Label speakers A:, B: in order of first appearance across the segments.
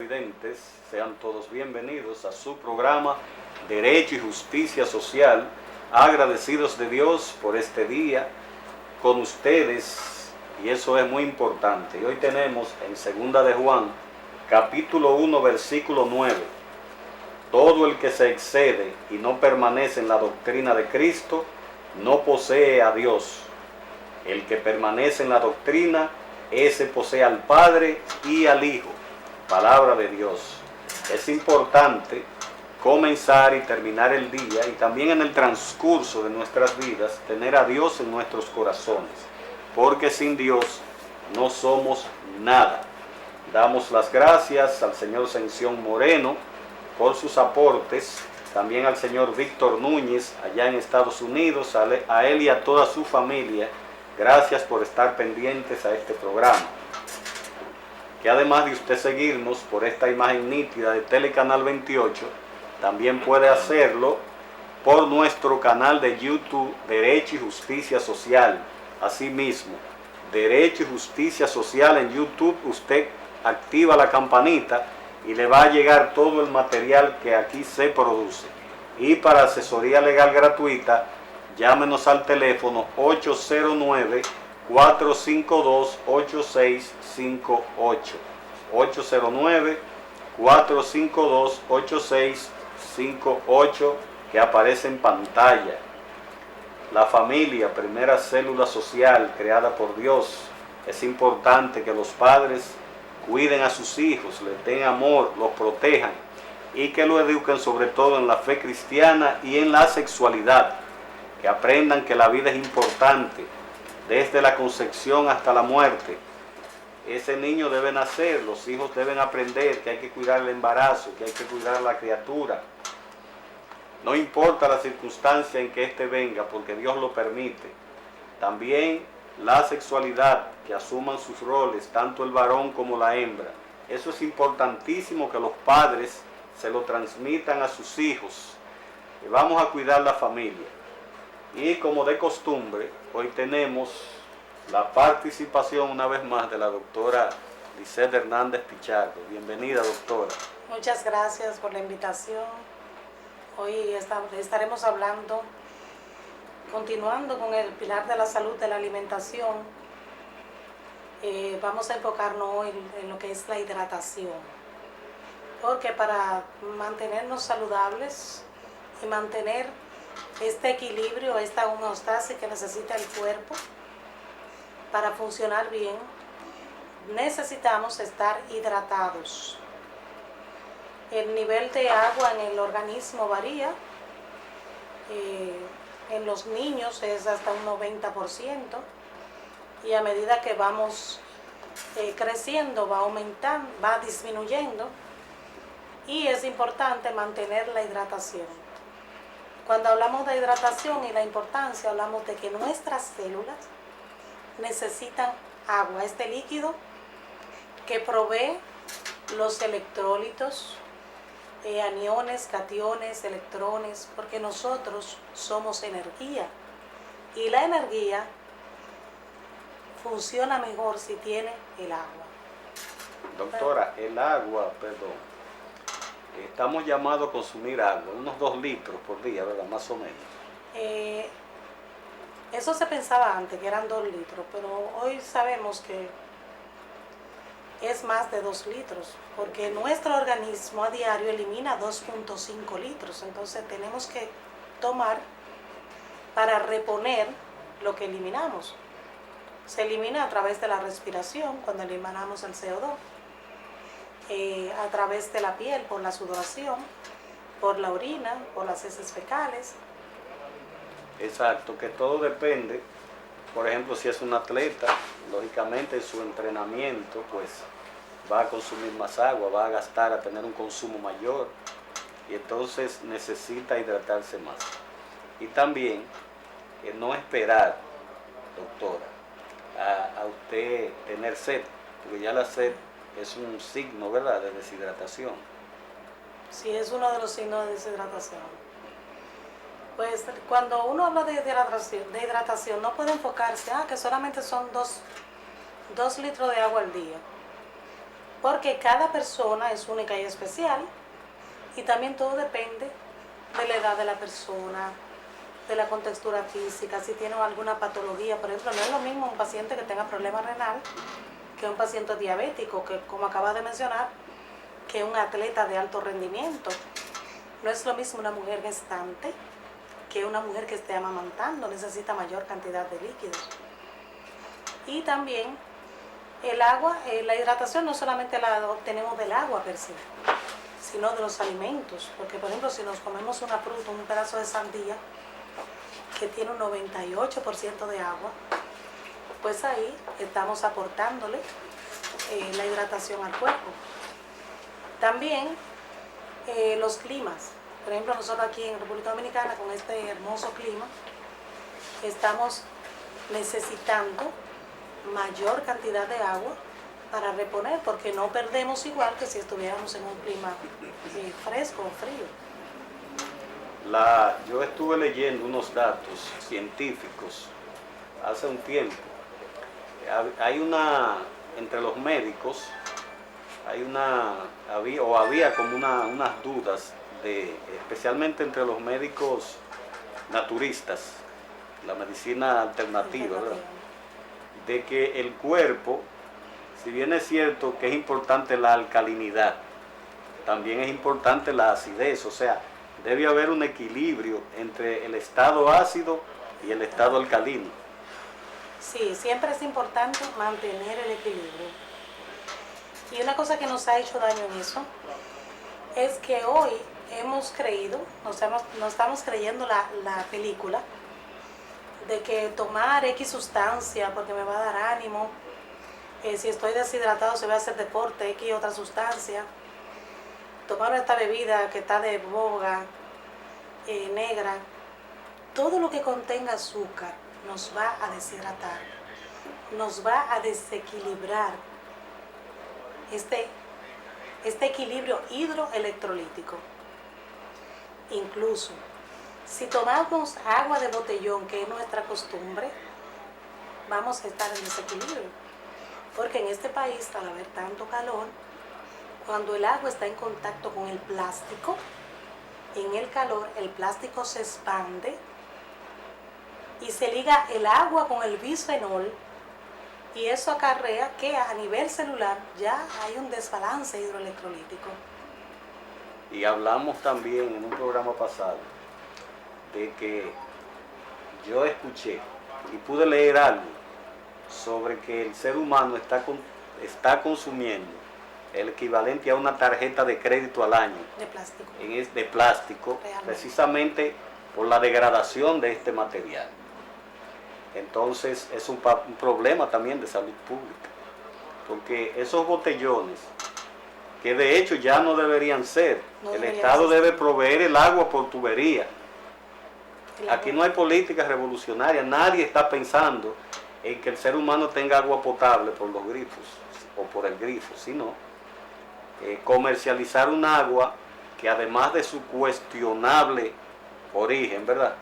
A: Presidentes, sean todos bienvenidos a su programa Derecho y Justicia Social. Agradecidos de Dios por este día con ustedes, y eso es muy importante. Y hoy tenemos en 2 de Juan, capítulo 1, versículo 9. Todo el que se excede y no permanece en la doctrina de Cristo, no posee a Dios. El que permanece en la doctrina, ese posee al Padre y al Hijo. Palabra de Dios. Es importante comenzar y terminar el día y también en el transcurso de nuestras vidas tener a Dios en nuestros corazones, porque sin Dios no somos nada. Damos las gracias al señor Sención Moreno por sus aportes, también al señor Víctor Núñez allá en Estados Unidos, a él y a toda su familia. Gracias por estar pendientes a este programa. Que además de usted seguirnos por esta imagen nítida de Telecanal 28, también puede hacerlo por nuestro canal de YouTube Derecho y Justicia Social. Asimismo, Derecho y Justicia Social en YouTube, usted activa la campanita y le va a llegar todo el material que aquí se produce. Y para asesoría legal gratuita, llámenos al teléfono 809-452-8658. 809-452-8658 que aparece en pantalla. La familia, primera célula social creada por Dios. Es importante que los padres cuiden a sus hijos, les den amor, los protejan y que lo eduquen sobre todo en la fe cristiana y en la sexualidad. Que aprendan que la vida es importante, desde la concepción hasta la muerte. Ese niño debe nacer, los hijos deben aprender que hay que cuidar el embarazo, que hay que cuidar a la criatura. No importa la circunstancia en que éste venga, porque Dios lo permite. También la sexualidad, que asuman sus roles, tanto el varón como la hembra. Eso es importantísimo que los padres se lo transmitan a sus hijos. Y vamos a cuidar la familia. Y como de costumbre, hoy tenemos la participación una vez más de la doctora Lisette Hernández Pichardo. Bienvenida, doctora.
B: Muchas gracias por la invitación. Hoy estaremos hablando, continuando con el pilar de la salud de la alimentación. Vamos a enfocarnos hoy en lo que es la hidratación. Porque para mantenernos saludables y mantener este equilibrio, esta homeostasis que necesita el cuerpo, para funcionar bien, necesitamos estar hidratados. El nivel de agua en el organismo varía. En los niños es hasta un 90%, y a medida que vamos creciendo va aumentando, va disminuyendo, y es importante mantener la hidratación. Cuando hablamos de hidratación y la importancia, hablamos de que nuestras células necesitan agua, este líquido que provee los electrolitos, aniones, cationes, electrones, porque nosotros somos energía y la energía funciona mejor si tiene el agua.
A: Doctora, el agua, estamos llamados a consumir agua, unos 2 litros por día, ¿verdad? Más o menos.
B: Eso se pensaba antes, que eran 2 litros, pero hoy sabemos que es más de 2 litros, porque nuestro organismo a diario elimina 2.5 litros, entonces tenemos que tomar para reponer lo que eliminamos. Se elimina a través de la respiración, cuando eliminamos el CO2, a través de la piel, por la sudoración, por la orina, por las heces fecales.
A: Exacto, que todo depende. Por ejemplo, si es un atleta, lógicamente en su entrenamiento pues va a consumir más agua, va a gastar, a tener un consumo mayor, y entonces necesita hidratarse más. Y también no esperar, doctora, a usted tener sed, porque ya la sed es un signo, ¿verdad?, de deshidratación.
B: Sí, es uno de los signos de deshidratación. Pues cuando uno habla de hidratación no puede enfocarse que solamente son 2 litros de agua al día. porque cada persona es única y especial y también todo depende de la edad de la persona, de la contextura física, si tiene alguna patología. Por ejemplo, no es lo mismo un paciente que tenga problema renal que un paciente diabético, que como acaba de mencionar, que un atleta de alto rendimiento. No es lo mismo una mujer gestante que una mujer que esté amamantando, necesita mayor cantidad de líquidos. Y también el agua, la hidratación no solamente la obtenemos del agua per se, sino de los alimentos. Porque, por ejemplo, si nos comemos una fruta, un pedazo de sandía, que tiene un 98% de agua, pues ahí estamos aportándole la hidratación al cuerpo. También los climas. Por ejemplo, nosotros aquí en República Dominicana, con este hermoso clima, estamos necesitando mayor cantidad de agua para reponer, porque no perdemos igual que si estuviéramos en un clima fresco o frío.
A: Yo estuve leyendo unos datos científicos hace un tiempo. Hay entre los médicos, había como unas dudas, especialmente entre los médicos naturistas, la medicina alternativa, ¿verdad? De que el cuerpo, si bien es cierto que es importante la alcalinidad, también es importante la acidez, o sea, debe haber un equilibrio entre el estado ácido y el estado alcalino.
B: Sí, siempre es importante mantener el equilibrio. Y una cosa que nos ha hecho daño en eso es que hoy hemos creído, nos estamos creyendo la película de que tomar X sustancia porque me va a dar ánimo, si estoy deshidratado se va a hacer deporte, X otra sustancia, tomar esta bebida que está de boga, negra, todo lo que contenga azúcar nos va a deshidratar, nos va a desequilibrar este equilibrio hidroelectrolítico. Incluso si tomamos agua de botellón, que es nuestra costumbre, vamos a estar en desequilibrio, porque en este país, al haber tanto calor, cuando el agua está en contacto con el plástico, en el calor el plástico se expande y se liga el agua con el bisfenol, y eso acarrea que a nivel celular ya hay un desbalance hidroelectrolítico.
A: Y hablamos también en un programa pasado de que yo escuché y pude leer algo sobre que el ser humano está consumiendo el equivalente a una tarjeta de crédito al año de plástico, precisamente por la degradación de este material. Entonces es un problema también de salud pública, porque esos botellones, que de hecho ya no deberían ser, el Estado debe proveer el agua por tubería. Aquí no hay políticas revolucionarias, nadie está pensando en que el ser humano tenga agua potable por los grifos o por el grifo, sino comercializar un agua que, además de su cuestionable origen, ¿verdad?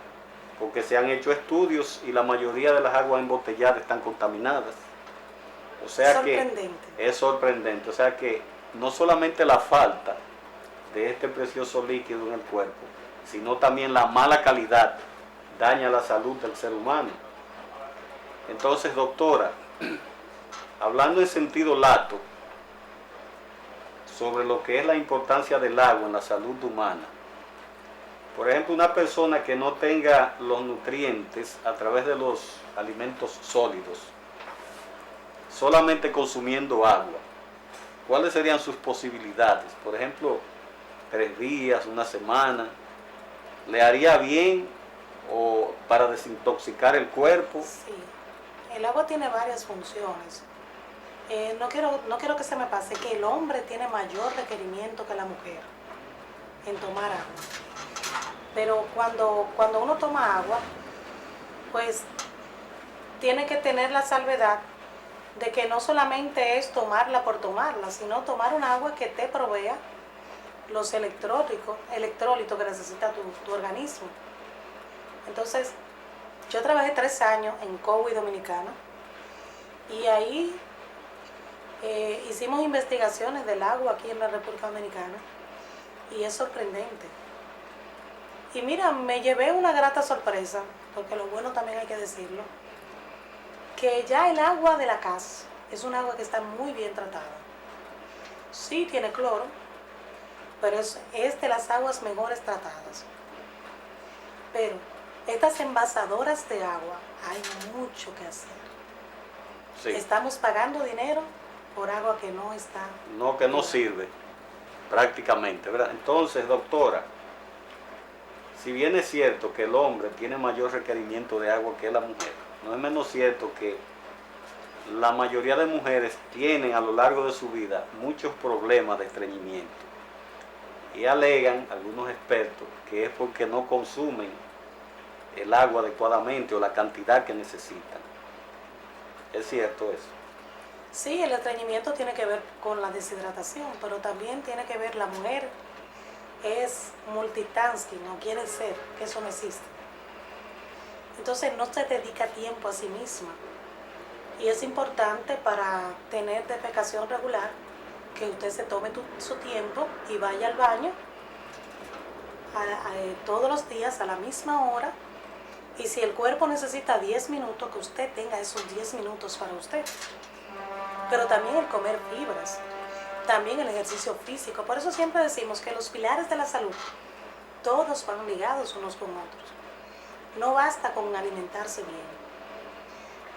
A: Porque se han hecho estudios y la mayoría de las aguas embotelladas están contaminadas. O sea que es sorprendente. O sea que no solamente la falta de este precioso líquido en el cuerpo, sino también la mala calidad daña la salud del ser humano. Entonces, doctora, hablando en sentido lato sobre lo que es la importancia del agua en la salud humana, por ejemplo, una persona que no tenga los nutrientes a través de los alimentos sólidos, solamente consumiendo agua, ¿cuáles serían sus posibilidades? Por ejemplo, 3 días, una semana, ¿le haría bien o para desintoxicar el cuerpo?
B: Sí, el agua tiene varias funciones. No quiero que se me pase que el hombre tiene mayor requerimiento que la mujer en tomar agua. Pero cuando uno toma agua, pues tiene que tener la salvedad de que no solamente es tomarla por tomarla, sino tomar un agua que te provea los electrolitos que necesita tu organismo. Entonces, yo trabajé 3 años en Cowi Dominicana y ahí Hicimos investigaciones del agua aquí en la República Dominicana y es sorprendente. Y mira, me llevé una grata sorpresa, porque lo bueno también hay que decirlo, que ya el agua de la casa es un agua que está muy bien tratada. Sí tiene cloro, pero es de las aguas mejores tratadas. Pero estas envasadoras de agua, hay mucho que hacer.
A: Sí.
B: Estamos pagando dinero por agua que no está...
A: No, que no sirve, prácticamente, ¿verdad? Entonces, doctora, si bien es cierto que el hombre tiene mayor requerimiento de agua que la mujer, no es menos cierto que la mayoría de mujeres tienen a lo largo de su vida muchos problemas de estreñimiento. Y alegan algunos expertos que es porque no consumen el agua adecuadamente o la cantidad que necesitan. ¿Es cierto eso?
B: Sí, el estreñimiento tiene que ver con la deshidratación, pero también tiene que ver la mujer. Es multitasking, no quiere ser, que eso no existe. Entonces no se dedica tiempo a sí misma. Y es importante para tener defecación regular que usted se tome su tiempo y vaya al baño todos los días a la misma hora. Y si el cuerpo necesita 10 minutos, que usted tenga esos 10 minutos para usted. Pero también el comer fibras, también el ejercicio físico. Por eso siempre decimos que los pilares de la salud, todos van ligados unos con otros. No basta con alimentarse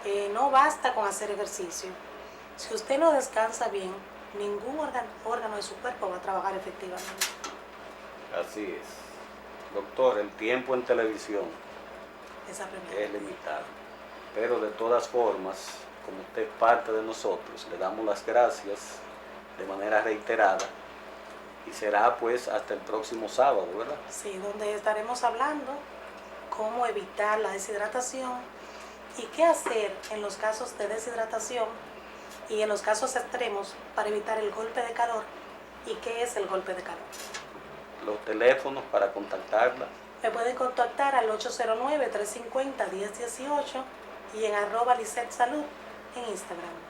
B: bien, no basta con hacer ejercicio. Si usted no descansa bien, ningún órgano de su cuerpo va a trabajar efectivamente.
A: Así es. Doctor, el tiempo en televisión es limitado. Pero de todas formas, como usted es parte de nosotros, le damos las gracias de manera reiterada y será pues hasta el próximo sábado, ¿verdad?
B: Sí, donde estaremos hablando cómo evitar la deshidratación y qué hacer en los casos de deshidratación y en los casos extremos para evitar el golpe de calor y qué es el golpe de calor.
A: Los teléfonos para contactarla.
B: Me pueden contactar al 809-350-1018 y en @LisetSalud en Instagram.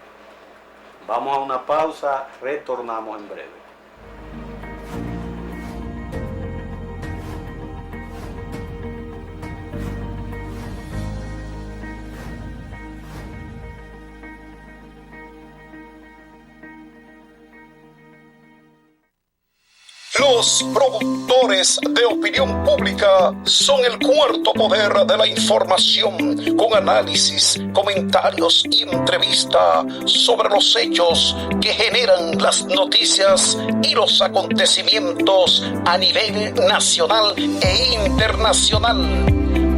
A: Vamos a una pausa, retornamos en breve.
C: Los productores de opinión pública son el cuarto poder de la información, con análisis, comentarios y entrevista sobre los hechos que generan las noticias y los acontecimientos a nivel nacional e internacional.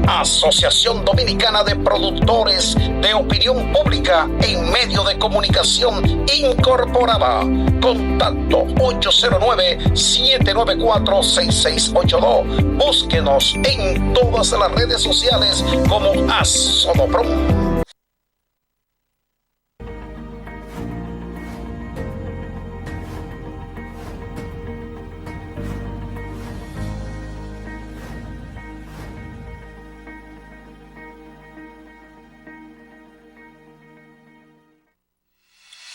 C: Asociación Dominicana de Productores de Opinión Pública en Medio de Comunicación Incorporada. Contacto 809-794-6682. Búsquenos en todas las redes sociales como Asodoprom.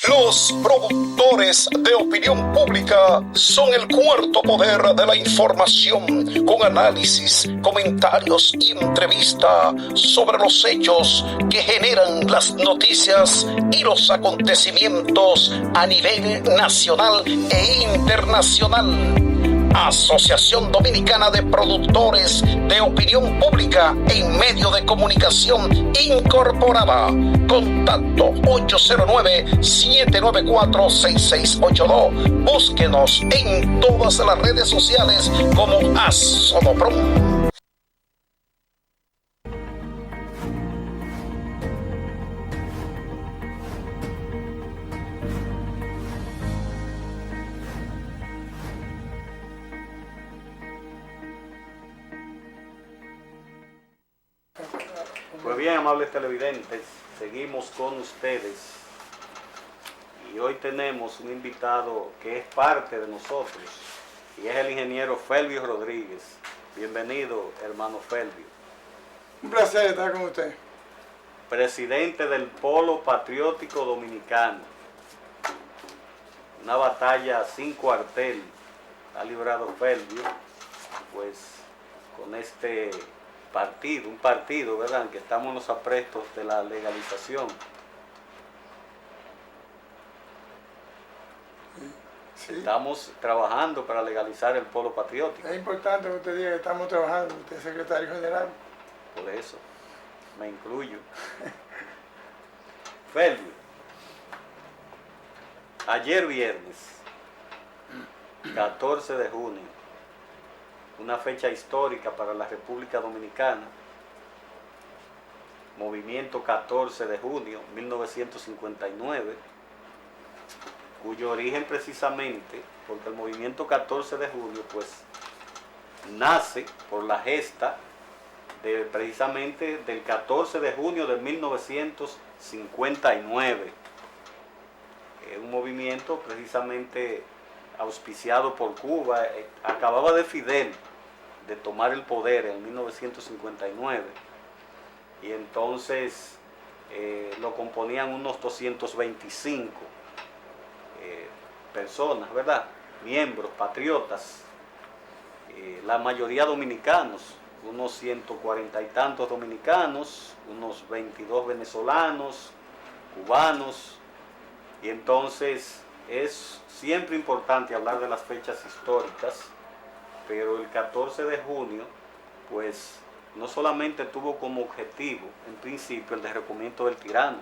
C: Los productores de opinión pública son el cuarto poder de la información, con análisis, comentarios y entrevista sobre los hechos que generan las noticias y los acontecimientos a nivel nacional e internacional. Asociación Dominicana de Productores de Opinión Pública en Medio de Comunicación Incorporada. Contacto 809-794-6682. Búsquenos en todas las redes sociales como Asodoprom.
A: Pues bien, amables televidentes, seguimos con ustedes y hoy tenemos un invitado que es parte de nosotros y es el ingeniero Felvio Rodríguez. Bienvenido, hermano Felvio.
D: Un placer estar con usted.
A: Presidente del Polo Patriótico Dominicano. una batalla sin cuartel ha librado Felvio, pues con este partido, un partido, ¿verdad?, que estamos en los aprestos de la legalización.
D: Sí.
A: Estamos trabajando para legalizar el polo patriótico.
D: Es importante que usted diga que estamos trabajando, usted es secretario general.
A: Por eso me incluyo. Felvio, ayer viernes, 14 de junio, una fecha histórica para la República Dominicana, movimiento 14 de junio 1959, cuyo origen precisamente, porque el movimiento 14 de junio pues nace por la gesta precisamente del 14 de junio de 1959. Un movimiento precisamente auspiciado por Cuba. Acababa de Fidel de tomar el poder en 1959 y entonces lo componían unos 225 personas, ¿verdad? Miembros, patriotas, la mayoría dominicanos, unos 140 y tantos dominicanos, unos 22 venezolanos, cubanos, y entonces es siempre importante hablar de las fechas históricas, pero el 14 de junio, pues no solamente tuvo como objetivo, en principio, el derrocamiento del tirano,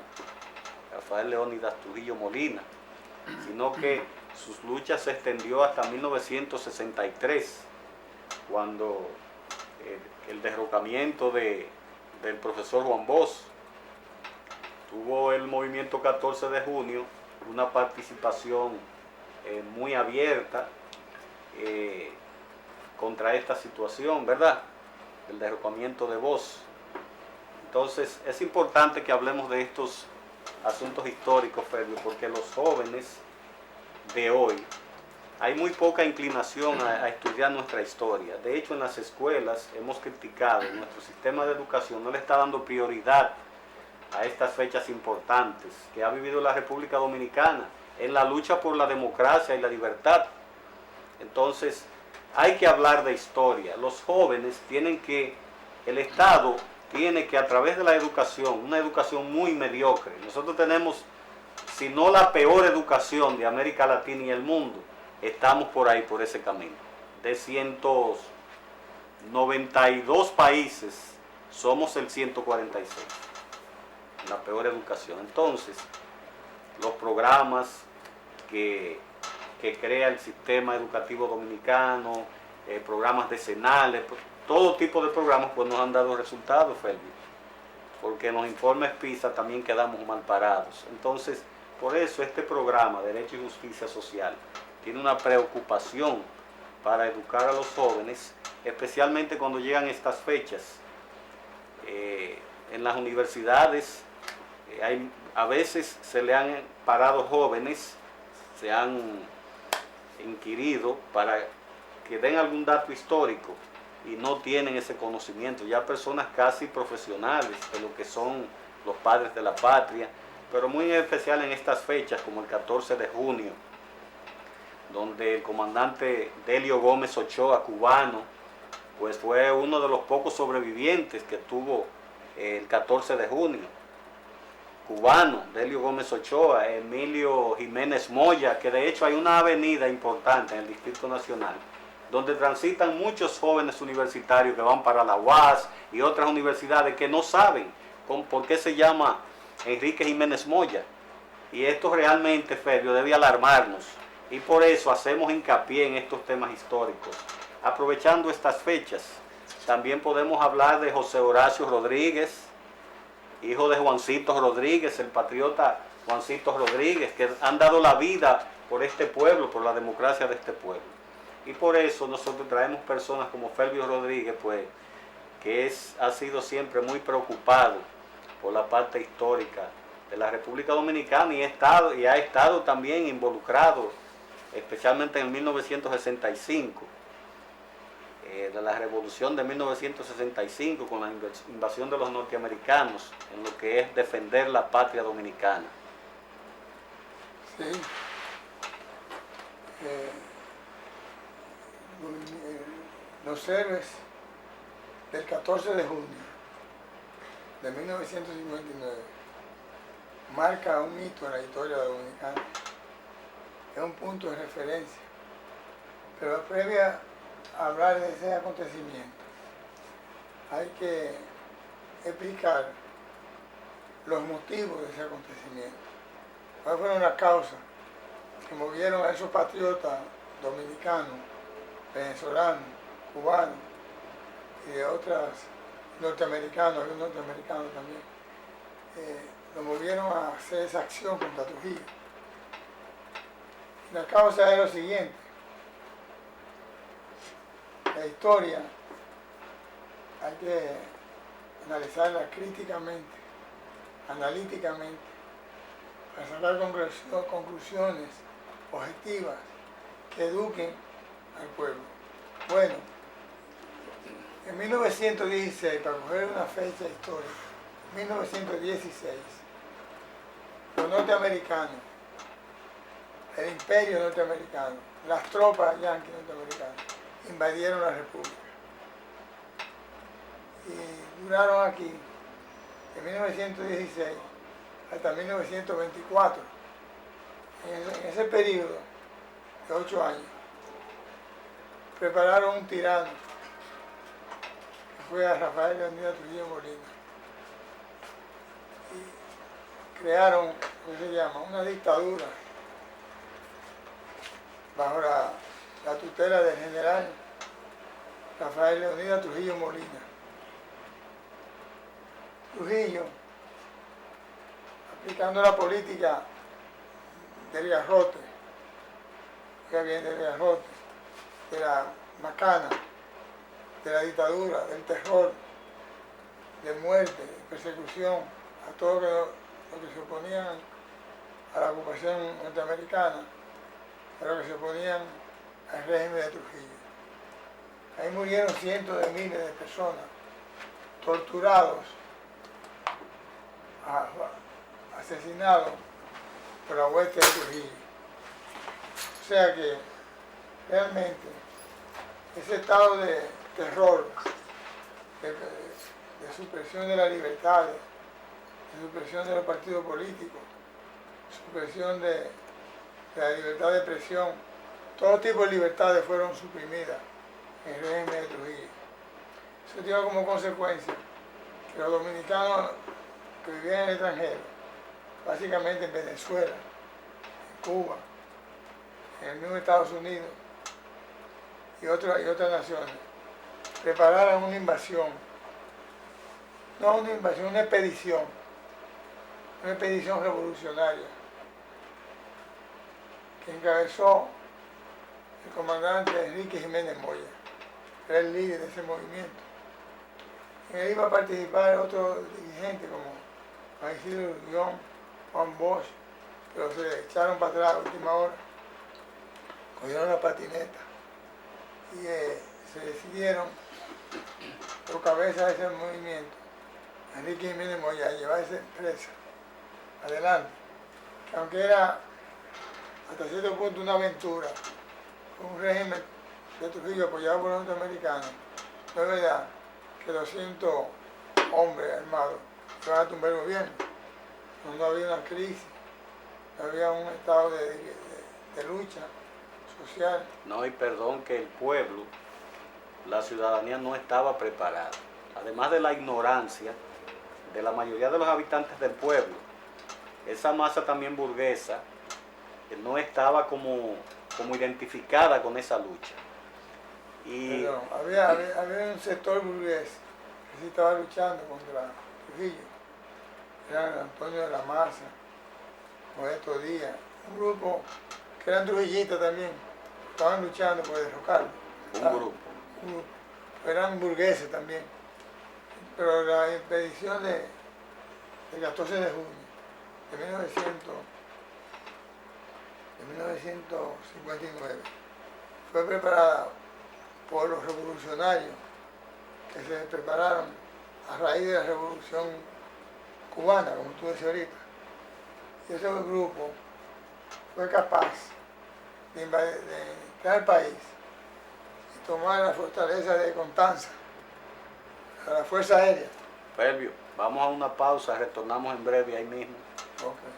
A: Rafael Leónidas Trujillo Molina, sino que sus luchas se extendió hasta 1963, cuando el derrocamiento del profesor Juan Bosch. Tuvo el movimiento 14 de junio una participación muy abierta contra esta situación, ¿verdad? El derrocamiento de Bosch. Entonces es importante que hablemos de estos asuntos históricos, Felvio, porque los jóvenes de hoy hay muy poca inclinación a estudiar nuestra historia. De hecho, en las escuelas hemos criticado, nuestro sistema de educación no le está dando prioridad a estas fechas importantes que ha vivido la República Dominicana en la lucha por la democracia y la libertad. Entonces, hay que hablar de historia. Los jóvenes el Estado tiene que, a través de la educación, una educación muy mediocre. Nosotros tenemos, si no la peor educación de América Latina y el mundo, estamos por ahí, por ese camino. De 192 países, somos el 146. La peor educación. Entonces, los programas que crea el sistema educativo dominicano, programas decenales, todo tipo de programas, pues nos han dado resultados, Felvio. Porque en los informes PISA también quedamos mal parados. Entonces, por eso este programa, Derecho y Justicia Social, tiene una preocupación para educar a los jóvenes, especialmente cuando llegan estas fechas. En las universidades a veces se le han parado jóvenes, se han inquirido para que den algún dato histórico y no tienen ese conocimiento. Ya personas casi profesionales de lo que son los padres de la patria, pero muy en especial en estas fechas como el 14 de junio, donde el comandante Delio Gómez Ochoa, cubano, pues fue uno de los pocos sobrevivientes que tuvo el 14 de junio. Cubano, Delio Gómez Ochoa, Emilio Jiménez Moya, que de hecho hay una avenida importante en el Distrito Nacional, donde transitan muchos jóvenes universitarios que van para la UAS y otras universidades que no saben por qué se llama Enrique Jiménez Moya. Y esto realmente, Felvio, debe alarmarnos. Y por eso hacemos hincapié en estos temas históricos. Aprovechando estas fechas, también podemos hablar de José Horacio Rodríguez, hijo de Juancito Rodríguez, el patriota Juancito Rodríguez, que han dado la vida por este pueblo, por la democracia de este pueblo. Y por eso nosotros traemos personas como Felvio Rodríguez, pues, que ha sido siempre muy preocupado por la parte histórica de la República Dominicana y ha estado también involucrado, especialmente en 1965, de la revolución de 1965 con la invasión de los norteamericanos, en lo que es defender la patria dominicana.
D: Sí. los héroes del 14 de junio de 1959 marca un hito en la historia dominicana. Es un punto de referencia. Pero previa a hablar de ese acontecimiento, hay que explicar los motivos de ese acontecimiento. ¿Cuáles fueron las causas que movieron a esos patriotas dominicanos, venezolanos, cubanos y de otras norteamericanos, había norteamericanos también, lo movieron a hacer esa acción contra Trujillo? La causa es lo siguiente: la historia hay que analizarla críticamente, analíticamente, para sacar conclusiones objetivas que eduquen al pueblo. Bueno, en 1916, para coger una fecha histórica, 1916, los norteamericanos, el imperio norteamericano, las tropas yanquis norteamericanas, invadieron la República. Y duraron aquí, de 1916 hasta 1924. En ese periodo de 8 años, prepararon un tirano, que fue a Rafael Leónidas Trujillo Molina, y crearon, ¿cómo se llama?, una dictadura bajo la tutela del general Rafael Leónidas Trujillo Molina. Trujillo, aplicando la política del garrote, del garrote, de la macana, de la dictadura, del terror, de muerte, de persecución a todo lo que se oponían a la ocupación norteamericana, a lo que se oponían al régimen de Trujillo. Ahí murieron cientos de miles de personas, torturados, asesinados por la hueste de Trujillo. O sea que realmente ese estado de terror, de supresión de la libertad, de supresión de los partidos políticos, supresión de la libertad de expresión, todo tipo de libertades fueron suprimidas en el régimen de Trujillo. Eso tiene como consecuencia que los dominicanos que vivían en el extranjero, básicamente en Venezuela, en Cuba, en el mismo Estados Unidos y otras naciones, prepararan una invasión, no una invasión, una expedición revolucionaria que encabezó el comandante Enrique Jiménez Moya, era el líder de ese movimiento. En él iba a participar otros dirigentes como Juan Isidro Guión, Juan Bosch, pero se echaron para atrás a última hora, cogieron la patineta y se decidieron, por cabeza de ese movimiento, Enrique Jiménez Moya, a llevar esa empresa adelante, que aunque era hasta cierto punto una aventura, un régimen de Trujillo apoyado por los norteamericanos, no es verdad que 200 hombres armados iban a tumbar el gobierno. No había una crisis, no había un estado de lucha social.
A: No, y perdón, que el pueblo, la ciudadanía no estaba preparada. Además de la ignorancia de la mayoría de los habitantes del pueblo, esa masa también burguesa no estaba como identificada con esa lucha. Y
D: pero había un sector burgués que sí estaba luchando contra Trujillo. Eran Antonio de la Maza, Modesto Díaz, un grupo que eran trujillistas también, estaban luchando por derrocarlo.
A: un grupo.
D: Eran burgueses también. Pero la expedición del 14 de junio de 1959 fue preparada por los revolucionarios que se prepararon a raíz de la revolución cubana, como tú decías ahorita. Y ese grupo fue capaz de entrar al país y tomar la fortaleza de Constanza, a la Fuerza Aérea.
A: Pelvio, vamos a una pausa, retornamos en breve ahí mismo.
D: Okay.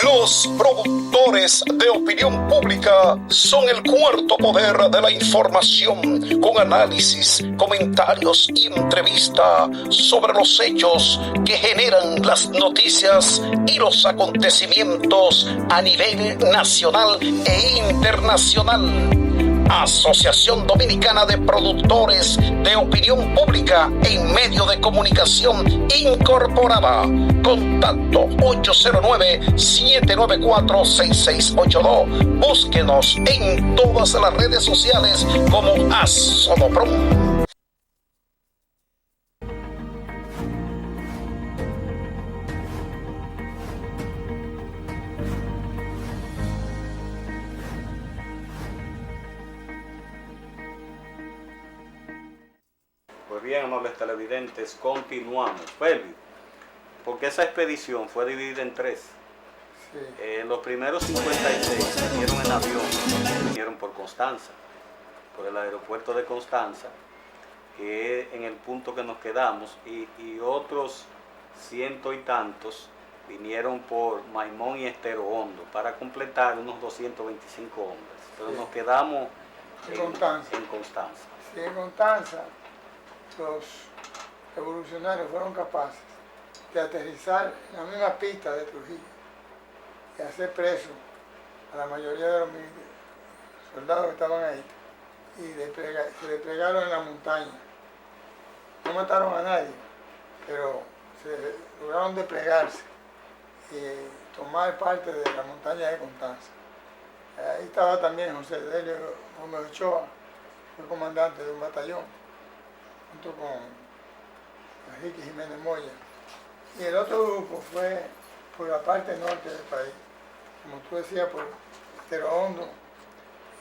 C: Los productores de opinión pública son el cuarto poder de la información, con análisis, comentarios y entrevista sobre los hechos que generan las noticias y los acontecimientos a nivel nacional e internacional. Asociación Dominicana de Productores de Opinión Pública en Medio de Comunicación Incorporada. Contacto 809-794-6682. Búsquenos en todas las redes sociales como Asodoprom.
A: Pues bien, amables televidentes, continuamos. Pelvio, porque esa expedición fue dividida en tres.
D: Sí.
A: Los primeros 56 vinieron en avión, vinieron por Constanza, por el aeropuerto de Constanza, que es en el punto que nos quedamos, y otros ciento y tantos vinieron por Maimón y Estero Hondo, para completar unos 225 hombres. Pero
D: Sí.
A: nos quedamos
D: En Constanza.
A: en Constanza.
D: Sí, en Constanza, los revolucionarios fueron capaces de aterrizar en la misma pista de Trujillo y hacer presos a la mayoría de los soldados que estaban ahí, y se desplegaron en la montaña. No mataron a nadie, pero se lograron desplegarse y tomar parte de la montaña de Constanza. Ahí estaba también José Delio Gómez Ochoa, fue comandante de un batallón, junto con Enrique Jiménez Moya. Y el otro grupo fue por la parte norte del país, como tú decías, por Estero Hondo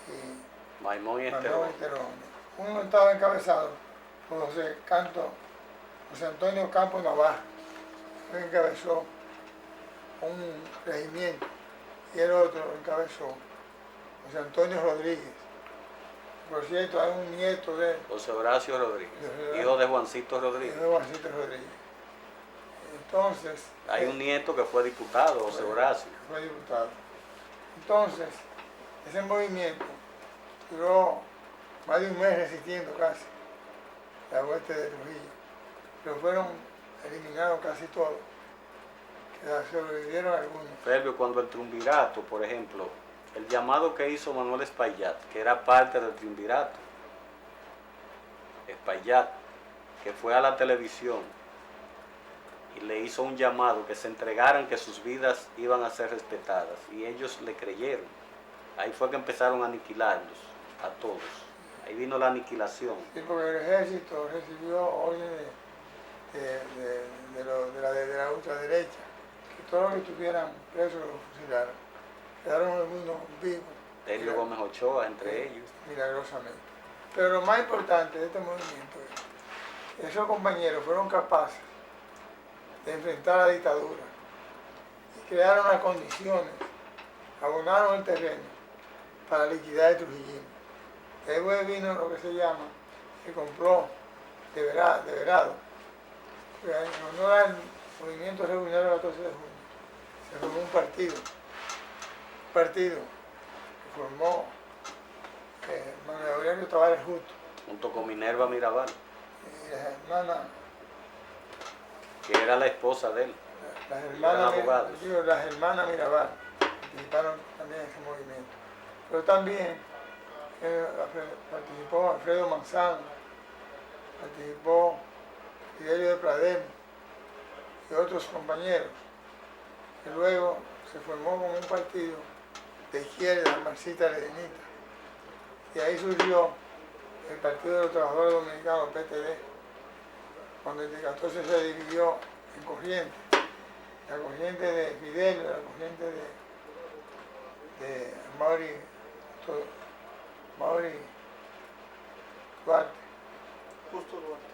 D: y
A: Maimón y
D: Manuel
A: Estero Hondo.
D: Estero Hondo. Uno estaba encabezado por José Antonio Campos Navarro, que encabezó un regimiento, y el otro encabezó José Antonio Rodríguez. Por cierto, hay un nieto de él,
A: José Horacio Rodríguez,
D: José
A: hijo de Juancito Rodríguez.
D: de Juancito Rodríguez. Entonces,
A: Hay un nieto que fue diputado, José Horacio.
D: fue diputado. Entonces, ese movimiento duró más de un mes resistiendo casi la vuelta de Trujillo, pero fueron eliminados casi todos, sobrevivieron algunos.
A: Pelvio, cuando el triunvirato, por ejemplo, el llamado que hizo Manuel Espaillat, que era parte del triunvirato, Espaillat, que fue a la televisión y le hizo un llamado que se entregaran, que sus vidas iban a ser respetadas, y ellos le creyeron. Ahí fue que empezaron a aniquilarlos a todos. Ahí vino la aniquilación.
D: Sí, porque el ejército recibió órdenes de la ultraderecha, que todos los que estuvieran presos los fusilaran. Quedaron algunos vivos.
A: Delio Gómez Ochoa, entre ellos.
D: Milagrosamente. Pero lo más importante de este movimiento es que esos compañeros fueron capaces de enfrentar la dictadura y crearon las condiciones, abonaron el terreno para liquidar el trujillismo. Después vino lo que se llama el complot de Verado. En honor al movimiento revolucionario del 14 de junio, se formó un partido que formó Manuel Aurelio Tavares Justo
A: Junto con Minerva Mirabal,
D: y las hermanas,
A: que era la esposa de él.
D: las hermanas Mirabal participaron también en ese movimiento. Pero también participó Alfredo Manzano, participó Fidelio de Pradel y otros compañeros, que luego se formó como un partido de izquierda, marxista-leninista. Y ahí surgió el Partido de los Trabajadores Dominicanos, PTD, cuando el 14 se dividió en corrientes. la corriente de Fidel, la corriente de Mauri Duarte.
E: Justo Duarte.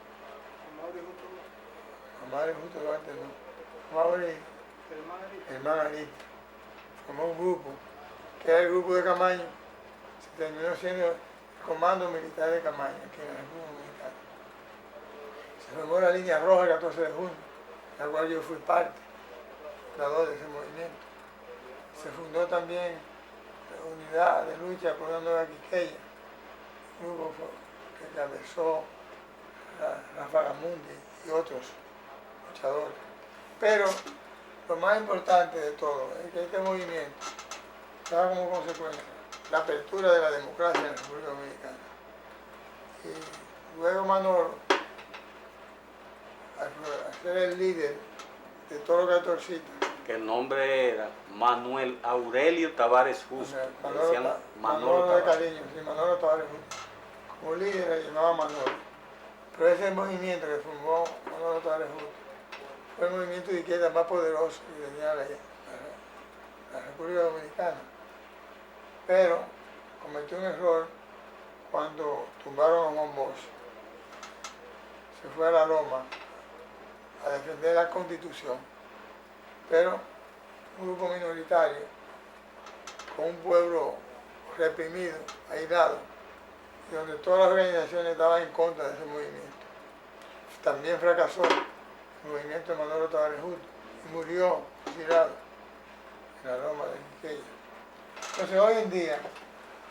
E: Mauri Justo Duarte.
D: Mauri Justo Duarte, no. Mauri el Margarita. Formó un grupo, que era el grupo de Camaño. Se terminó siendo el Comando Militar de Camaño, aquí en la República Dominicana. Se formó la línea roja el 14 de junio, la cual yo fui parte, fundador de ese movimiento. Se fundó también la Unidad de Lucha por una Nueva Quiqueya, un grupo que encabezó Rafa Gamundi y otros luchadores. Pero lo más importante de todo es que este movimiento da como consecuencia la apertura de la democracia en la República Dominicana. Y luego Manolo, al ser el líder de todos los catorcitas,
A: Que el nombre era Manuel Aurelio Tavares Justo. Le decían
D: Manolo de
A: Tavares.
D: cariño, sí, Manolo Tavares Justo. Como líder le llamaba Manolo. Pero ese movimiento que formó Manolo Tavares Justo fue el movimiento de izquierda más poderoso que tenía la República Dominicana. Pero cometió un error cuando tumbaron a Juan Bosch. Se fue a la Loma a defender la Constitución. Pero un grupo minoritario, con un pueblo reprimido, aislado, y donde todas las organizaciones estaban en contra de ese movimiento. También fracasó el movimiento de Manolo Tavares Justo y murió fusilado en la Loma de Quiqueya. Entonces hoy en día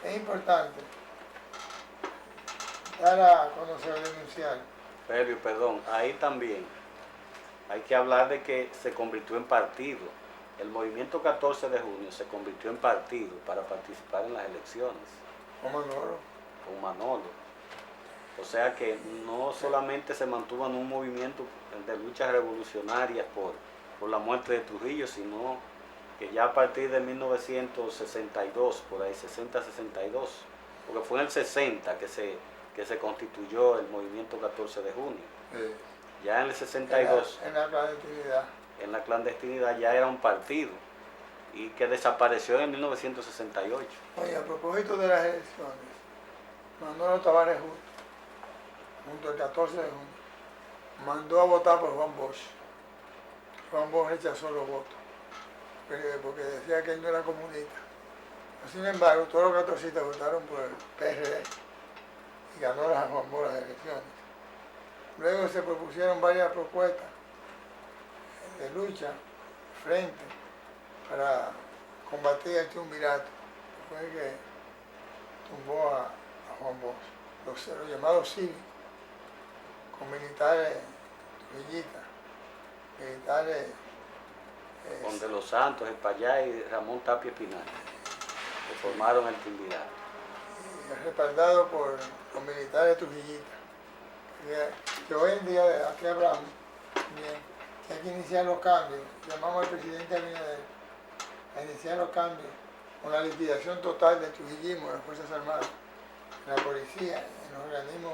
D: es importante dar a conocer, denunciar.
A: Previo, perdón, ahí también hay que hablar de que se convirtió en partido. El movimiento 14 de junio se convirtió en partido para participar en las elecciones
D: Con Manolo.
A: con Manolo. O sea que no solamente se mantuvo en un movimiento de luchas revolucionarias por la muerte de Trujillo, sino que ya a partir de 1962, por ahí 60-62, porque fue en el 60 que se constituyó el movimiento 14 de junio. Ya en el 62,
D: En la clandestinidad.
A: en la clandestinidad ya era un partido y que desapareció en 1968.
D: Oye, a propósito de las elecciones, Manolo Tavares Justo, junto al 14 de junio, mandó a votar por Juan Bosch. Juan Bosch rechazó los votos, porque decía que él no era comunista. Sin embargo, todos los catorcistas votaron por el PRD y ganó Juan Bosch las elecciones. Luego se propusieron varias propuestas de lucha, frente, para combatir el triunvirato. Fue el que tumbó a Juan Bosch, los llamados cívicos, con militares trujillistas, militares
A: Con De los Santos, Espallá y Ramón Tapia Espinal, que formaron el triunvirato.
D: respaldado por los militares trujillistas. Que hoy en día, aquí hablamos, bien, que hay que iniciar los cambios. Llamamos al presidente Abinader a iniciar los cambios con la liquidación total del trujillismo en las Fuerzas Armadas, en la policía, en los organismos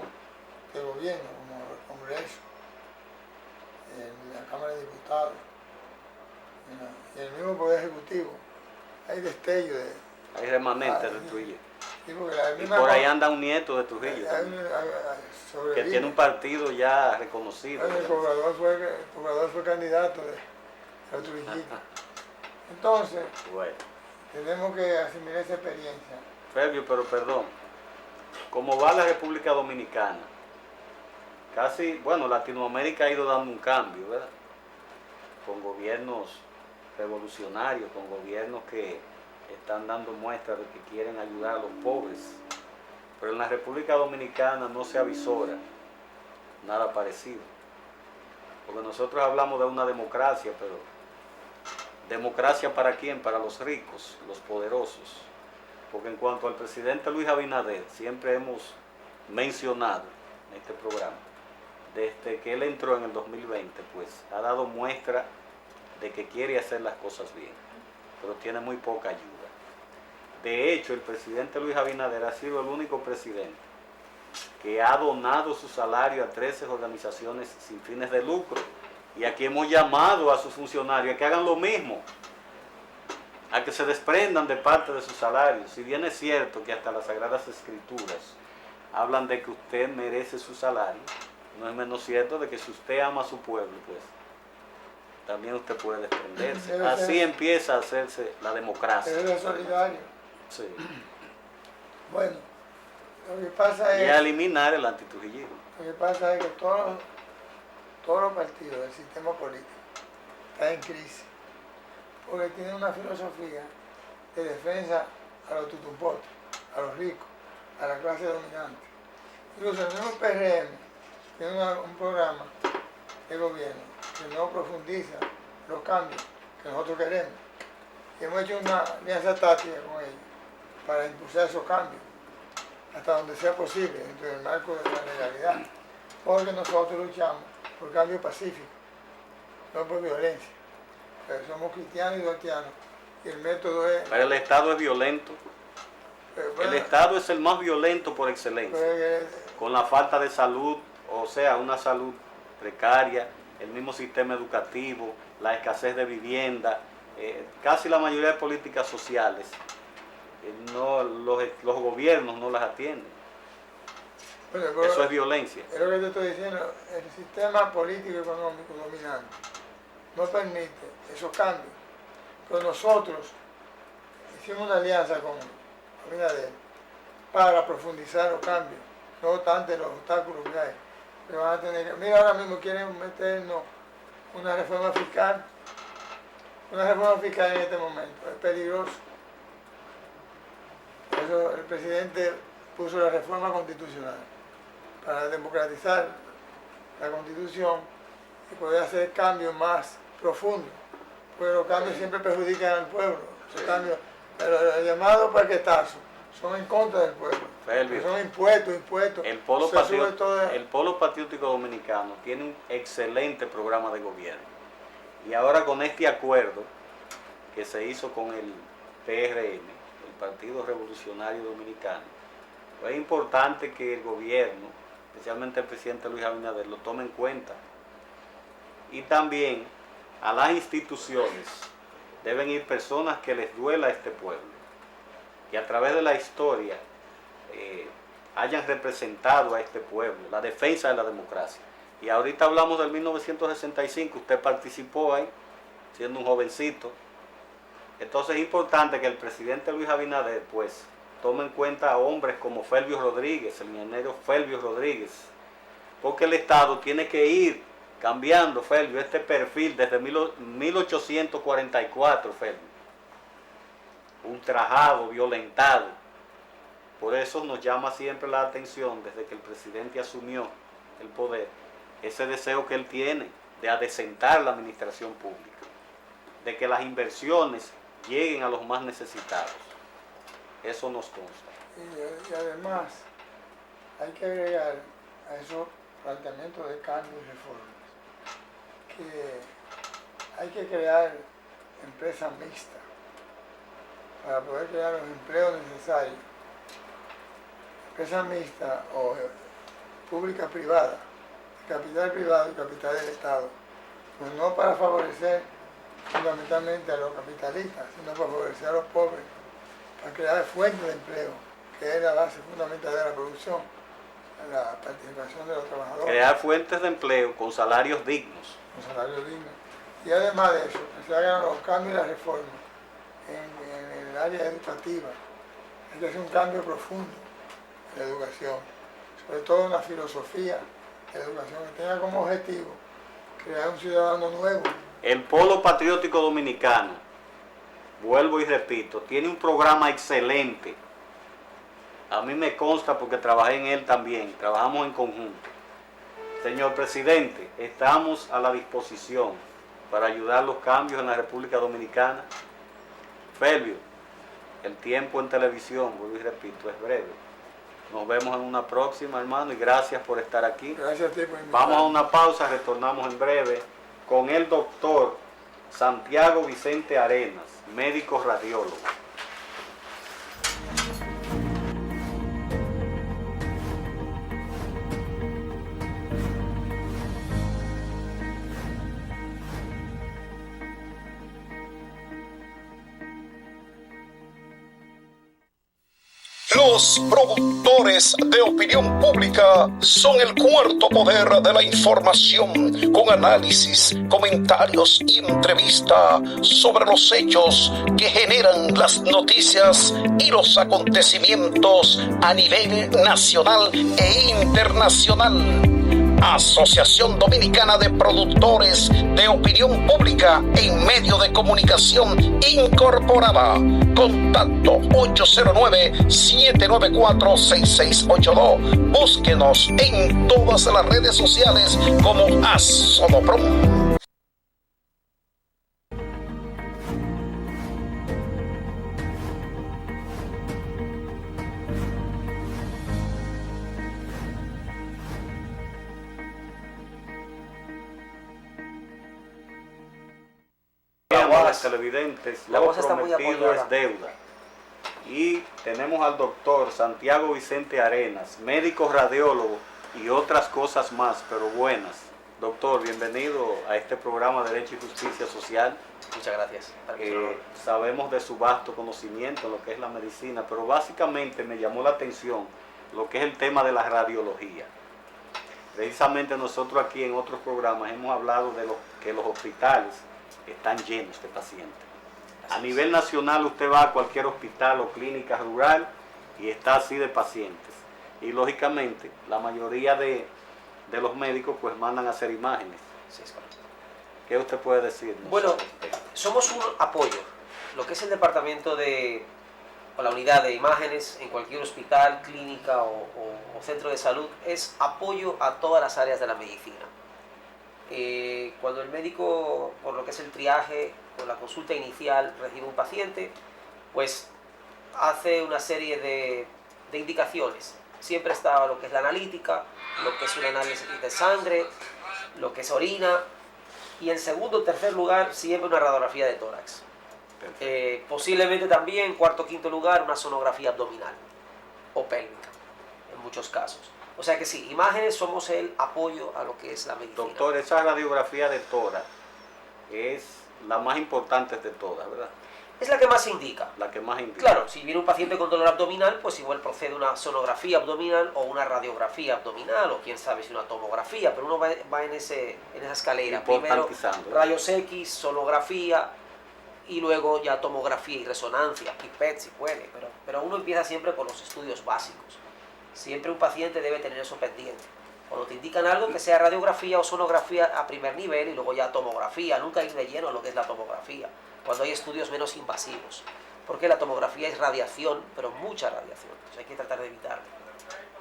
D: de gobierno, como el Congreso, en la Cámara de Diputados, y en el mismo Poder Ejecutivo. Hay destellos de...
A: Hay remanentes de Trujillo.
D: Sí, porque la
A: Y
D: misma
A: por ahí anda un nieto de Trujillo
D: hay
A: también,
D: un-
A: que tiene un partido ya reconocido.
D: El cobrador fue candidato de trujillista. Entonces,
A: Bueno,
D: tenemos que asimilar esa experiencia.
A: Fabio, pero perdón, como va la República Dominicana, casi, bueno, Latinoamérica ha ido dando un cambio, ¿verdad? Con gobiernos revolucionarios, con gobiernos que están dando muestras de que quieren ayudar a los pobres. Pero en la República Dominicana no se avisora nada parecido. Porque nosotros hablamos de una democracia, pero ¿democracia para quién? Para los ricos, los poderosos. Porque en cuanto al presidente Luis Abinader, siempre hemos mencionado en este programa, desde que él entró en el 2020, pues ha dado muestra de que quiere hacer las cosas bien, pero tiene muy poca ayuda. De hecho, el presidente Luis Abinader ha sido el único presidente que ha donado su salario a 13 organizaciones sin fines de lucro Y aquí hemos llamado a sus funcionarios a que hagan lo mismo, a que se desprendan de parte de sus salarios. Si bien es cierto que hasta las Sagradas Escrituras hablan de que usted merece su salario, no es menos cierto de que si usted ama a su pueblo, pues también usted puede desprenderse. Así empieza a hacerse la democracia.
D: Es solidario.
A: Sí.
D: Bueno, lo que pasa
A: Y a
D: es,
A: eliminar el antitrujillismo.
D: lo que pasa es que todos los partidos del sistema político están en crisis porque tienen una filosofía de defensa a los tutumpotes, a los ricos, a la clase dominante. Incluso el mismo PRM tiene un programa de gobierno que no profundiza los cambios que nosotros queremos. Y hemos hecho una alianza táctica con ellos para impulsar esos cambios hasta donde sea posible, dentro del marco de la legalidad. Porque nosotros luchamos por cambio pacífico, no por violencia. Pero somos cristianos y duartianos y el método es...
A: Pero el Estado es violento.
D: bueno,
A: El Estado es el más violento por excelencia. Con la falta de salud, o sea, una salud precaria, el mismo sistema educativo, la escasez de vivienda, casi la mayoría de políticas sociales, los gobiernos no las atienden.
D: bueno, pero
A: Eso es violencia.
D: es lo que te estoy diciendo, el sistema político y económico dominante no permite esos cambios. Pero nosotros hicimos una alianza con Abinader para profundizar los cambios, no obstante los obstáculos que hay. Pero van a tener que, mira, ahora mismo quieren meternos una reforma fiscal. Una reforma fiscal en este momento es peligroso. Por eso el presidente puso la reforma constitucional para democratizar la constitución y poder hacer cambios más profundos. Porque los cambios siempre perjudican al pueblo. Los cambios, pero el llamado paquetazo son en contra del pueblo.
A: Felvio,
D: Son impuestos.
A: el Polo,
D: Se sube todo.
A: el Polo Patriótico Dominicano tiene un excelente programa de gobierno. Y ahora con este acuerdo que se hizo con el PRM, el Partido Revolucionario Dominicano, pues es importante que el gobierno, especialmente el presidente Luis Abinader, lo tome en cuenta. Y también a las instituciones deben ir personas que les duela a este pueblo, que a través de la historia hayan representado a este pueblo, la defensa de la democracia. Y ahorita hablamos del 1965, usted participó ahí, siendo un jovencito. Entonces es importante que el presidente Luis Abinader pues tome en cuenta a hombres como Felvio Rodríguez, el ingeniero Felvio Rodríguez, porque el Estado tiene que ir cambiando, Felvio, este perfil desde 1844, Felvio, ultrajado, violentado. Por eso nos llama siempre la atención, desde que el presidente asumió el poder, ese deseo que él tiene de adecentar la administración pública, de que las inversiones lleguen a los más necesitados. Eso nos consta.
D: Y además hay que agregar a esos planteamientos de cambio y reformas que hay que crear empresas mixtas para poder crear los empleos necesarios. Empresas mixtas o pública-privada, capital privado y capital del Estado, pues no para favorecer fundamentalmente a los capitalistas, sino para favorecer a los pobres, para crear fuentes de empleo, que es la base fundamental de la producción, la participación de los trabajadores.
A: Crear fuentes de empleo con salarios dignos.
D: Un salario digno. Y además de eso, que se hagan los cambios y las reformas en el área educativa. Hay que hacer un cambio profundo en la educación, sobre todo una filosofía de educación que tenga como objetivo crear un ciudadano nuevo.
A: El Polo Patriótico Dominicano, vuelvo y repito, tiene un programa excelente. A mí me consta porque trabajé en él también, trabajamos en conjunto. Señor presidente, estamos a la disposición para ayudar los cambios en la República Dominicana. Felvio, el tiempo en televisión, vuelvo y repito, es breve. Nos vemos en una próxima, hermano, y gracias por estar aquí.
D: Gracias a ti por invitarme.
A: Vamos a una pausa, retornamos en breve con el doctor Santiago Vicente Arenas, médico radiólogo.
C: Los productores de opinión pública son el cuarto poder de la información, con análisis, comentarios y entrevista sobre los hechos que generan las noticias y los acontecimientos a nivel nacional e internacional. Asociación Dominicana de Productores de Opinión Pública en Medio de Comunicación Incorporada. Contacto 809-794-6682. Búsquenos en todas las redes sociales como Asodoprom.
A: Televidentes,
F: la
A: lo
F: voz está muy
A: prometido
F: apoyada.
A: es deuda. Y tenemos al doctor Santiago Vicente Arenas, médico radiólogo y otras cosas más, pero buenas. Doctor, bienvenido a este programa de Derecho y Justicia Social.
F: Muchas gracias.
A: Sabemos de su vasto conocimiento en lo que es la medicina, pero básicamente me llamó la atención lo que es el tema de la radiología. Precisamente nosotros aquí en otros programas hemos hablado de que los hospitales están llenos de pacientes. A nivel nacional usted va a cualquier hospital o clínica rural y está así de pacientes. Y lógicamente la mayoría de los médicos pues mandan a hacer imágenes.
F: Sí, es correcto.
A: ¿Qué usted puede decir?
F: Bueno, somos un apoyo. Lo que es el departamento o la unidad de imágenes en cualquier hospital, clínica o centro de salud es apoyo a todas las áreas de la medicina. Cuando el médico, por lo que es el triaje o la consulta inicial, recibe un paciente, pues hace una serie de indicaciones. Siempre está lo que es la analítica, lo que es un análisis de sangre, lo que es orina, y en segundo o tercer lugar siempre una radiografía de tórax. Posiblemente también, cuarto o quinto lugar, una sonografía abdominal o pélvica, en muchos casos. O sea que sí, imágenes somos el apoyo a lo que es la medicina.
A: Doctor, esa radiografía de tórax es la más importante de todas, ¿verdad?
F: Es la que más se indica.
A: La que más indica.
F: Claro, si viene un paciente con dolor abdominal, pues igual procede una sonografía abdominal o una radiografía abdominal, o quién sabe si una tomografía, pero uno va en esa escalera. Primero rayos X, sonografía, y luego ya tomografía y resonancia, y PET si puede, pero uno empieza siempre por los estudios básicos. Siempre un paciente debe tener eso pendiente. Cuando te indican algo, que sea radiografía o sonografía a primer nivel y luego ya tomografía, nunca ir de lleno a lo que es la tomografía, cuando hay estudios menos invasivos. Porque la tomografía es radiación, pero mucha radiación, entonces hay que tratar de evitarla.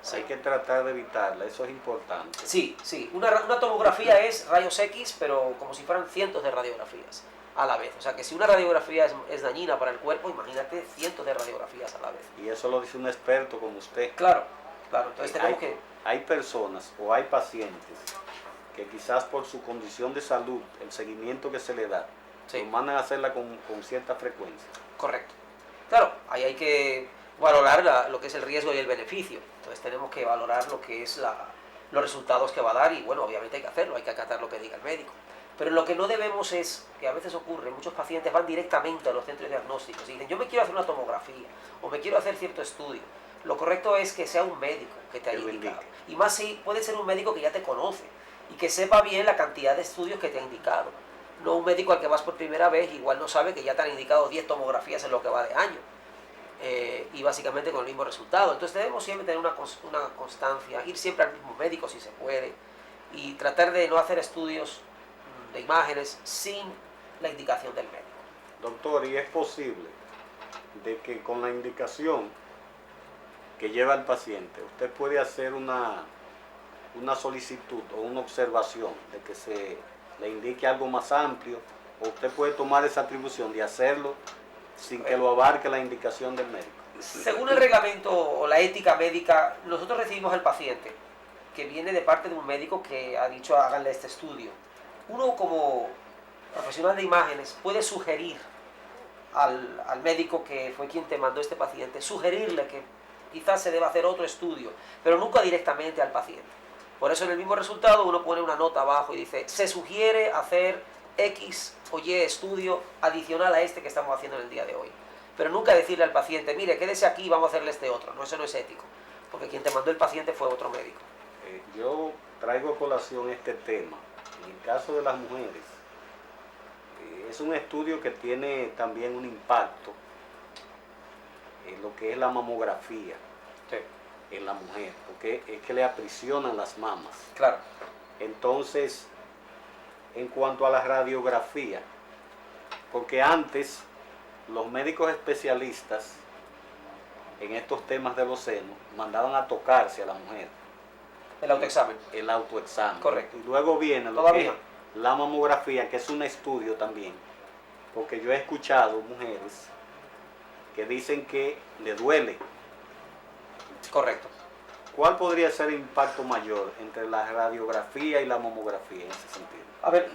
A: Sí. Hay que tratar de evitarla, eso es importante.
F: Sí, sí, una tomografía es rayos X, pero como si fueran cientos de radiografías a la vez. O sea que si una radiografía es dañina para el cuerpo, imagínate cientos de radiografías a la vez.
A: Y eso lo dice un experto como usted.
F: Claro, entonces tenemos
A: hay personas o hay pacientes que quizás por su condición de salud, el seguimiento que se le da,
F: sí,
A: lo mandan a hacerla con cierta frecuencia.
F: Correcto. Claro, ahí hay que valorar lo que es el riesgo y el beneficio. Entonces tenemos que valorar lo que es los resultados que va a dar y bueno, obviamente hay que hacerlo, hay que acatar lo que diga el médico. Pero lo que no debemos es, que a veces ocurre, muchos pacientes van directamente a los centros diagnósticos y dicen, yo me quiero hacer una tomografía o me quiero hacer cierto estudio. Lo correcto es que sea un médico que te haya indicado. Y más si puede ser un médico que ya te conoce y que sepa bien la cantidad de estudios que te ha indicado. No un médico al que vas por primera vez, igual no sabe que ya te han indicado 10 tomografías en lo que va de año. Y básicamente con el mismo resultado. Entonces debemos siempre tener una constancia, ir siempre al mismo médico si se puede y tratar de no hacer estudios de imágenes sin la indicación del médico.
A: Doctor, ¿y es posible de que con la indicación que lleva el paciente, usted puede hacer una solicitud o una observación de que se le indique algo más amplio, o usted puede tomar esa atribución de hacerlo sin que lo abarque la indicación del médico?
F: Según el reglamento o la ética médica, nosotros recibimos al paciente que viene de parte de un médico que ha dicho háganle este estudio. Uno como profesional de imágenes puede sugerir al médico que fue quien te mandó este paciente, sugerirle que quizás se deba hacer otro estudio, pero nunca directamente al paciente. Por eso en el mismo resultado uno pone una nota abajo y dice, se sugiere hacer X o Y estudio adicional a este que estamos haciendo en el día de hoy. pero nunca decirle al paciente, mire, quédese aquí, vamos a hacerle este otro. No, eso no es ético, porque quien te mandó el paciente fue otro médico.
A: Yo traigo a colación este tema. En el caso de las mujeres, es un estudio que tiene también un impacto en lo que es la mamografía
F: Sí,
A: en la mujer, porque es que le aprisionan las mamas.
F: claro.
A: Entonces, en cuanto a la radiografía, porque antes los médicos especialistas en estos temas de los senos mandaban a tocarse a la mujer
F: El autoexamen.
A: el autoexamen.
F: Correcto.
A: Y luego viene lo
F: Todavía.
A: que es la mamografía, que es un estudio también, porque yo he escuchado mujeres que dicen que le duele.
F: Correcto.
A: ¿Cuál podría ser el impacto mayor entre la radiografía y la mamografía en ese sentido?
F: A ver,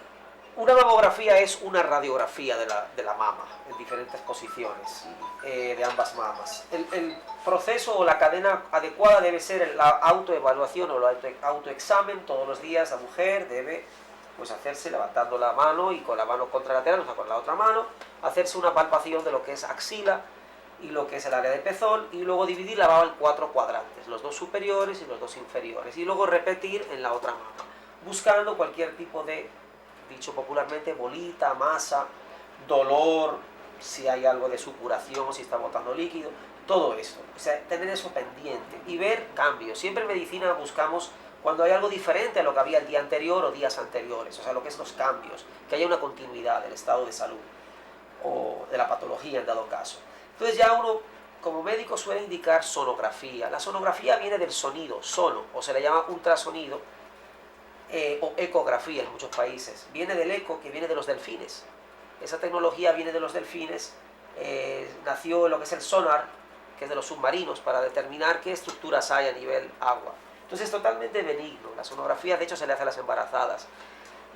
F: una mamografía es una radiografía de la mama en diferentes posiciones de ambas mamas. El proceso o la cadena adecuada debe ser la autoevaluación o el autoexamen. Todos los días la mujer debe pues hacerse levantando la mano y con la mano contralateral, o sea, con la otra mano, hacerse una palpación de lo que es axila y lo que es el área de pezón, y luego dividir la mama en 4 cuadrantes, los 2 superiores y los 2 inferiores, y luego repetir en la otra mama, buscando cualquier tipo de, dicho popularmente, bolita, masa, dolor, si hay algo de supuración, si está botando líquido, todo eso. O sea, tener eso pendiente y ver cambios. Siempre en medicina buscamos cuando hay algo diferente a lo que había el día anterior o días anteriores, o sea, lo que es los cambios, que haya una continuidad del estado de salud o de la patología en dado caso. Entonces ya uno, como médico, suele indicar sonografía. La sonografía viene del sonido, sono, o se le llama ultrasonido, o ecografía en muchos países. Viene del eco, que viene de los delfines. Esa tecnología viene de los delfines, nació en lo que es el sonar, que es de los submarinos, para determinar qué estructuras hay a nivel agua. Entonces es totalmente benigno. La sonografía, de hecho, se le hace a las embarazadas.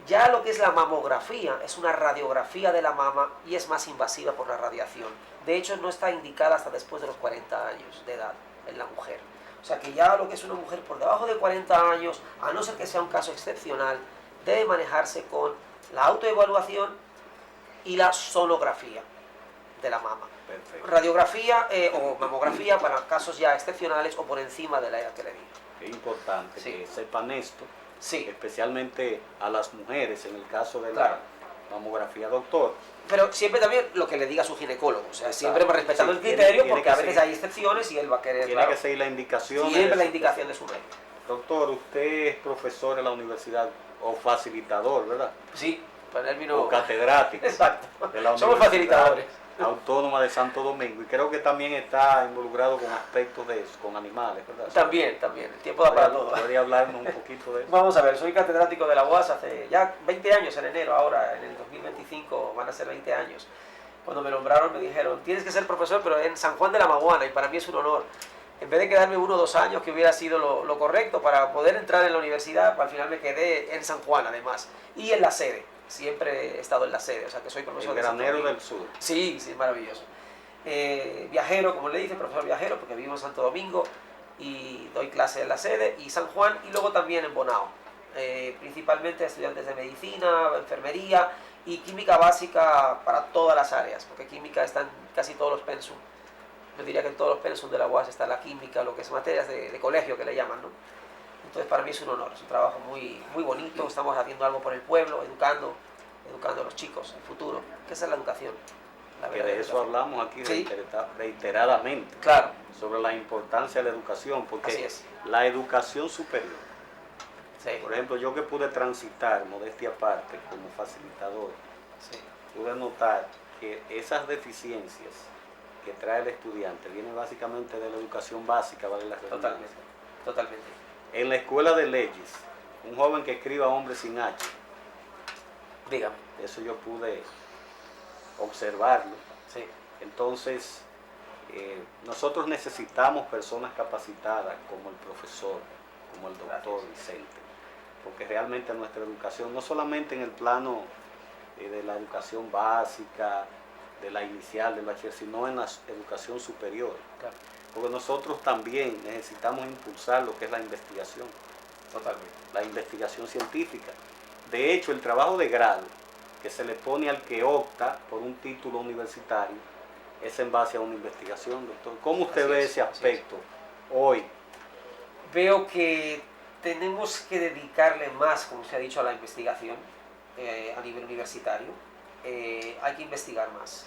F: Ya lo que es la mamografía es una radiografía de la mama y es más invasiva por la radiación. De hecho, no está indicada hasta después de los 40 años de edad en la mujer. O sea que ya lo que es una mujer por debajo de 40 años, a no ser que sea un caso excepcional, debe manejarse con la autoevaluación y la sonografía de la mama.
A: Perfecto.
F: Radiografía o mamografía para casos ya excepcionales o por encima de la edad que le digo.
A: Es importante
F: Sí.
A: que sepan esto,
F: Sí,
A: especialmente a las mujeres en el caso de
F: Claro.
A: la mamografía, doctor.
F: pero siempre también lo que le diga su ginecólogo, o sea,
A: Exacto.
F: siempre respetando
A: Sí,
F: el
A: tiene-
F: criterio,
A: tiene
F: porque
A: que
F: a veces
A: seguir.
F: hay excepciones y él va a querer,
A: Tiene
F: claro,
A: que seguir la indicación.
F: siempre la indicación de su médico.
A: Doctor, usted es profesor en la universidad o facilitador, ¿verdad?
F: Sí, para él vino...
A: O catedrático
F: Exacto,
A: de la
F: somos
A: Universidad
F: facilitadores.
A: Autónoma de Santo Domingo, y creo que también está involucrado con aspectos de eso, con animales, ¿verdad?
F: También, el tiempo da para todo.
A: ¿Podría hablarnos un poquito de eso?
F: Vamos a ver, soy catedrático de la UAS hace ya 20 años en enero, ahora en el 2025 van a ser 20 años. Cuando me nombraron me dijeron, tienes que ser profesor, pero en San Juan de la Maguana, y para mí es un honor. En vez de quedarme 1 o 2 años, que hubiera sido lo correcto para poder entrar en la universidad, al final me quedé en San Juan además, y en la sede. Siempre he estado en la sede, o sea que soy profesor
A: El
F: de Santo
A: granero
F: Domingo.
A: del sur.
F: Sí, sí, maravilloso. Viajero, como le dice, profesor viajero, porque vivo en Santo Domingo y doy clase en la sede, y San Juan, y luego también en Bonao. Principalmente a estudiantes de medicina, enfermería y química básica para todas las áreas, porque química está en casi todos los pensum. Yo diría que en todos los pensum de la UAS está la química, lo que es materias de colegio que le llaman, ¿no? Entonces para mí es un honor, es un trabajo muy, muy bonito, estamos haciendo algo por el pueblo, educando a los chicos, el futuro, que esa es la educación. La
A: Que
F: verdadera
A: de eso
F: educación.
A: hablamos aquí
F: Sí.
A: reiteradamente,
F: Claro,
A: sobre la importancia de la educación, porque
F: así es.
A: la educación superior,
F: Sí,
A: por ejemplo, yo que pude transitar, modestia aparte, como facilitador,
F: sí,
A: pude notar que esas deficiencias que trae el estudiante vienen básicamente de la educación básica, vale la redundancia.
F: totalmente, totalmente.
A: En la escuela de leyes, un joven que escriba hombre sin H,
F: Dígame,
A: eso yo pude observarlo.
F: sí,
A: Entonces, nosotros necesitamos personas capacitadas como el profesor, como el doctor Vicente, porque realmente nuestra educación, no solamente en el plano de la educación básica, de la inicial, del bachiller, sino en la educación superior,
F: claro,
A: porque nosotros también necesitamos impulsar lo que es la investigación,
F: totalmente.
A: la investigación científica. De hecho, el trabajo de grado que se le pone al que opta por un título universitario es en base a una investigación, doctor. ¿Cómo usted
F: Así
A: ve
F: es,
A: ese
F: así es.
A: aspecto hoy?
F: Veo que tenemos que dedicarle más, como se ha dicho, a la investigación a nivel universitario. Hay que investigar más.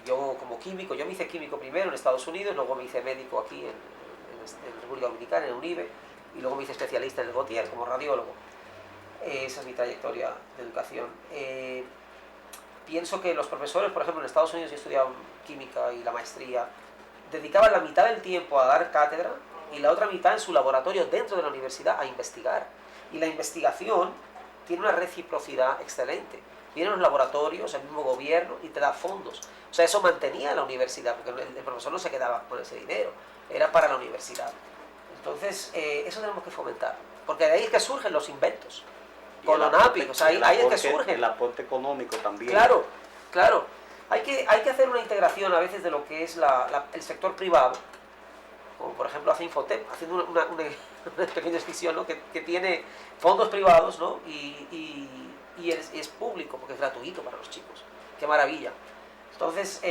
F: Y yo como químico, yo me hice químico primero en Estados Unidos, luego me hice médico aquí en República Dominicana, en UNIBE, y luego me hice especialista en el Gautier como radiólogo. Esa es mi trayectoria de educación. Pienso que los profesores, por ejemplo, en Estados Unidos yo he estudiado química y la maestría, dedicaban la mitad del tiempo a dar cátedra y la otra mitad en su laboratorio dentro de la universidad a investigar. Y la investigación tiene una reciprocidad excelente. Vienen los laboratorios, el mismo gobierno y te da fondos. O sea, eso mantenía la universidad, porque el profesor no se quedaba con ese dinero, era para la universidad. Entonces, eso tenemos que fomentar, porque de ahí es que surgen los inventos. Con la NAPI, o sea, ahí es que surgen.
A: El aporte económico también.
F: Claro, claro. Hay que hacer una integración a veces de lo que es el sector privado, como por ejemplo hace Infotep, haciendo una pequeña excepción, ¿no? que tiene fondos privados, ¿no? y es público, porque es gratuito para los chicos. ¡Qué maravilla! Entonces,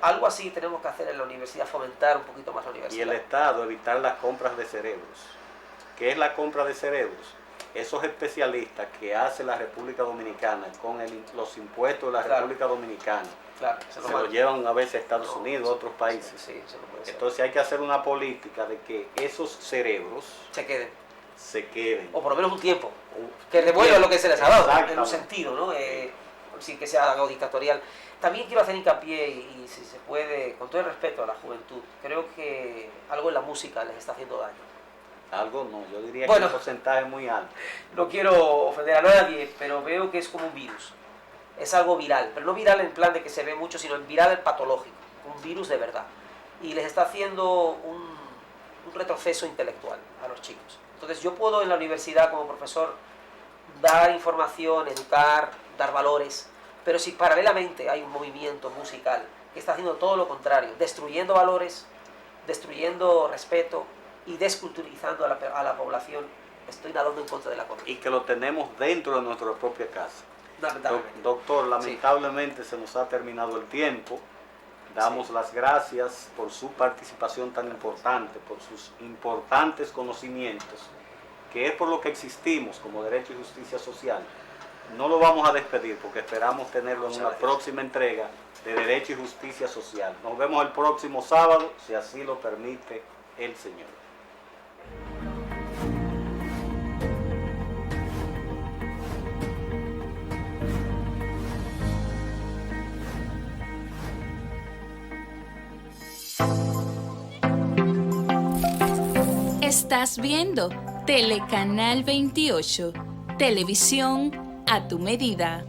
F: algo así tenemos que hacer en la universidad, fomentar un poquito más la universidad.
A: Y el Estado evitar las compras de cerebros. ¿Qué es la compra de cerebros? Esos especialistas que hace la República Dominicana con los impuestos de la
F: Claro.
A: República Dominicana,
F: Claro,
A: se lo llevan a veces a Estados Unidos, a otros países.
F: Sí, eso no puede ser.
A: Entonces hay que hacer una política de que esos cerebros
F: Se queden.
A: se queden.
F: O por lo menos un tiempo. Que devuelvan lo que se les ha dado, en un
A: Exactamente.
F: sentido, ¿no? Sin que sea algo dictatorial. También quiero hacer hincapié, y si se puede, con todo el respeto a la juventud, creo que algo en la música les está haciendo daño.
A: Algo no, yo diría
F: Bueno.
A: que el porcentaje es muy alto.
F: No quiero ofender a nadie, pero veo que es como un virus. Es algo viral, pero no viral en plan de que se ve mucho, sino en viral patológico, un virus de verdad. Y les está haciendo un retroceso intelectual a los chicos. Entonces yo puedo en la universidad como profesor dar información, educar, dar valores, pero si paralelamente hay un movimiento musical que está haciendo todo lo contrario, destruyendo valores, destruyendo respeto y desculturizando a la población, estoy nadando en contra de la corriente.
A: Y que lo tenemos dentro de nuestra propia casa.
F: Lamentablemente.
A: Doctor, lamentablemente se nos ha terminado el tiempo. Damos las gracias por su participación tan importante, por sus importantes conocimientos, que es por lo que existimos como Derecho y Justicia Social. No lo vamos a despedir porque esperamos tenerlo en
F: Muchas
A: una
F: gracias.
A: próxima entrega de Derecho y Justicia Social. Nos vemos el próximo sábado, si así lo permite el Señor.
G: Estás viendo Telecanal 28, televisión a tu medida.